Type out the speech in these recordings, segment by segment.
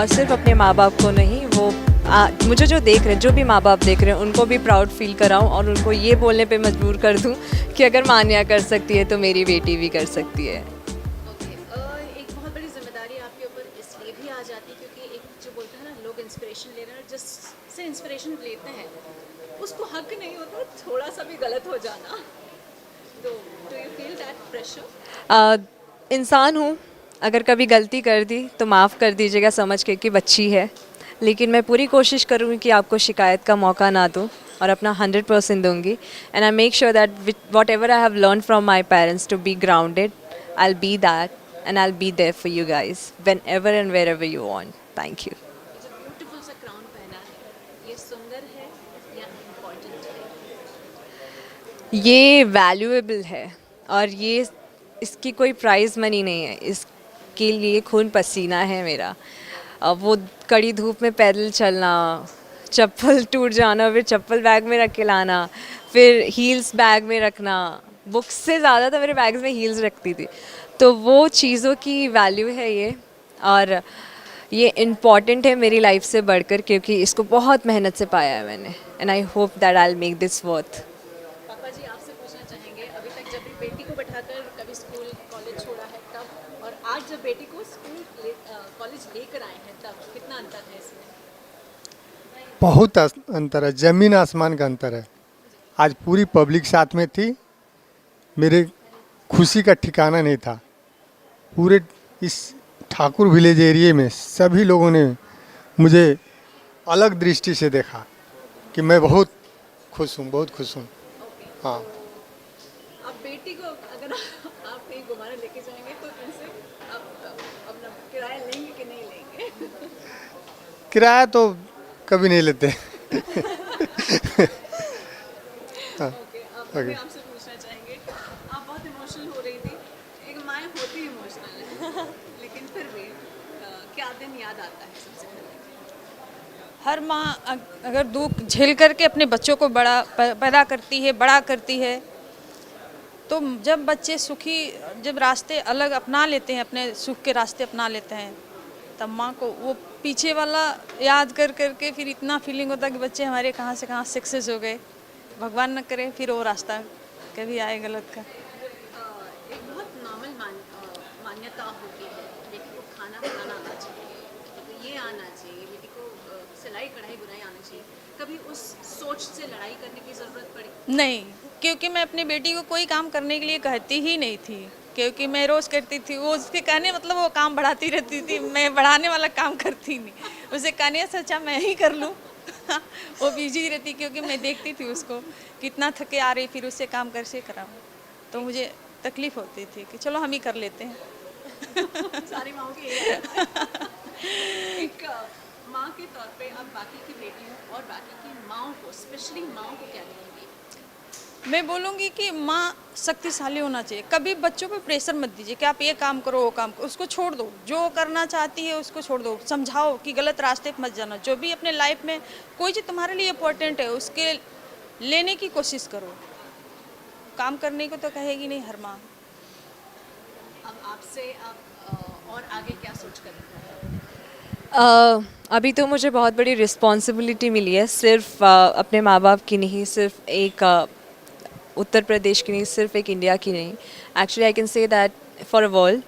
और सिर्फ अपने माँ बाप को नहीं, वो मुझे जो देख रहे हैं, जो भी माँ बाप देख रहे हैं, उनको भी प्राउड फील कराऊं और उनको ये बोलने पे मजबूर कर दूं कि अगर मान्या कर सकती है तो मेरी बेटी भी कर सकती है। एक बहुत बड़ी जिम्मेदारी आपके ऊपर इसलिए भी आ जाती है क्योंकि एक जो बोलते हैं ना, लोग इंस्पिरेशन ले रहे हैं, जिससे इंस्पिरेशन लेते हैं उसको हक नहीं होता थोड़ा सा भी गलत हो जाना। तो do you feel that pressure? इंसान हूँ, अगर कभी गलती कर दी तो माफ़ कर दीजिएगा समझ के कि बच्ची है, लेकिन मैं पूरी कोशिश करूँगी कि आपको शिकायत का मौका ना दूँ और अपना 100% दूँगी। And I make sure that whatever I have learn from my parents to be grounded, I will be that and I will be there for you guys whenever and wherever you want. Thank you. जो beautiful सा crown पहना है, ये सुंदर है या important है? ये वैल्यूएबल है और ये इसकी कोई प्राइज़ मनी नहीं है, इसके लिए खून पसीना है मेरा। वो कड़ी धूप में पैदल चलना, चप्पल टूट जाना, फिर चप्पल बैग में रख के लाना, फिर हील्स बैग में रखना, बुक्स से ज़्यादा तो मेरे बैग्स में हील्स रखती थी, तो वो चीज़ों की वैल्यू है ये। और ये इम्पॉर्टेंट है मेरी लाइफ से बढ़कर, क्योंकि इसको बहुत मेहनत से पाया है मैंने, and I hope that I will make this worth. पापा जी आपसे पूछना चाहेंगे, अभी तक जब भी बेटी को बैठाकर कभी स्कूल कॉलेज छोड़ा है तब, और आज जब बेटी को स्कूल कॉलेज लेकर आए हैं तब, कितना अंतर है इसमें? बहुत अंतर है, ज़मीन आसमान का अंतर है। आज पूरी पब्लिक साथ में थी, मेरे खुशी का ठिकाना नहीं था। पूरे इस ठाकुर विलेज एरिए में सभी लोगों ने मुझे अलग दृष्टि से देखा कि मैं बहुत खुश हूँ, बहुत खुश हूँ। हाँ, अब बेटी को अगर आप कहीं घुमाने लेके जाएंगे तो इनसे आप अपना किराया लेंगे कि नहीं लेंगे? किराया तो कभी नहीं लेते। हाँ, ओके, अब मैं आपसे पूछना चाहेंगे, आप बहुत इमोशनल हो रही थी। एक माँ होती ही इमोशनल है लेकिन फिर भी क्या दिन याद आता है सबसे पहले? हर माँ अगर दुख झेल करके अपने बच्चों को बड़ा पैदा करती है, बड़ा करती है, तो जब बच्चे सुखी, जब रास्ते अलग अपना लेते हैं, अपने सुख के रास्ते अपना लेते हैं, तब माँ को वो पीछे वाला याद कर करके फिर इतना फीलिंग होता है कि बच्चे हमारे कहाँ से कहाँ सक्सेस हो गए। भगवान न करे फिर वो रास्ता कभी आए गलत का। एक बहुत नॉर्मल मान्यता होती है, बेटी को खाना बनाना आना चाहिए, बेटी को ये आना चाहिए, बेटी को सिलाई कढ़ाई बुनाई आना चाहिए। कभी उस सोच से लड़ाई करने की ज़रूरत पड़ी? नहीं, क्योंकि मैं अपनी बेटी को कोई काम करने के लिए कहती ही नहीं थी, क्योंकि मैं रोज़ करती थी। वो उसके कहने मतलब वो काम बढ़ाती रहती थी, मैं बढ़ाने वाला काम करती नहीं। उसे कहने से अच्छा मैं ही कर लूँ। वो बिजी रहती, क्योंकि मैं देखती थी उसको कितना थके आ रही, फिर उससे काम कर से कराऊँ, तो मुझे तकलीफ़ होती थी कि चलो हम ही कर लेते हैं। सारी माओ की यही रहता है। एक माँ के तौर पे अब बाकी की बेटियों और बाकी की माओ को, स्पेशली माओ को क्या कहेंगी? मैं बोलूँगी कि माँ शक्तिशाली होना चाहिए। कभी बच्चों पे प्रेशर मत दीजिए कि आप ये काम करो, वो काम करो। उसको छोड़ दो, जो करना चाहती है उसको छोड़ दो। समझाओ कि गलत रास्ते पे मत जाना। जो भी अपने लाइफ में कोई चीज़ तुम्हारे लिए इम्पोर्टेंट है, उसके लेने की कोशिश करो। काम करने को तो कहेगी नहीं हर माँ। अब आपसे आप और आगे क्या सोच कर रहे हैं? अभी तो मुझे बहुत बड़ी रिस्पॉन्सिबिलिटी मिली है, सिर्फ अपने माँ बाप की नहीं, सिर्फ एक उत्तर प्रदेश की नहीं, सिर्फ एक इंडिया की नहीं। Actually I can say that for a world,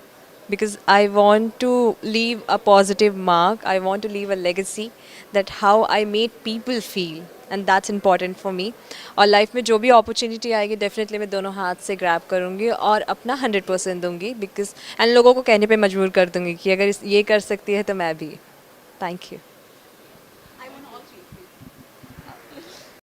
because I want to leave a positive mark. I want to leave a legacy that how I made people feel, and that's important for me. और life में जो भी opportunity आएगी definitely मैं दोनों हाथ से grab करूँगी और अपना 100% दूँगी, बिकॉज एंड लोगों को कहने पे मजबूर कर दूँगी कि अगर ये कर सकती है तो मैं भी। Thank you.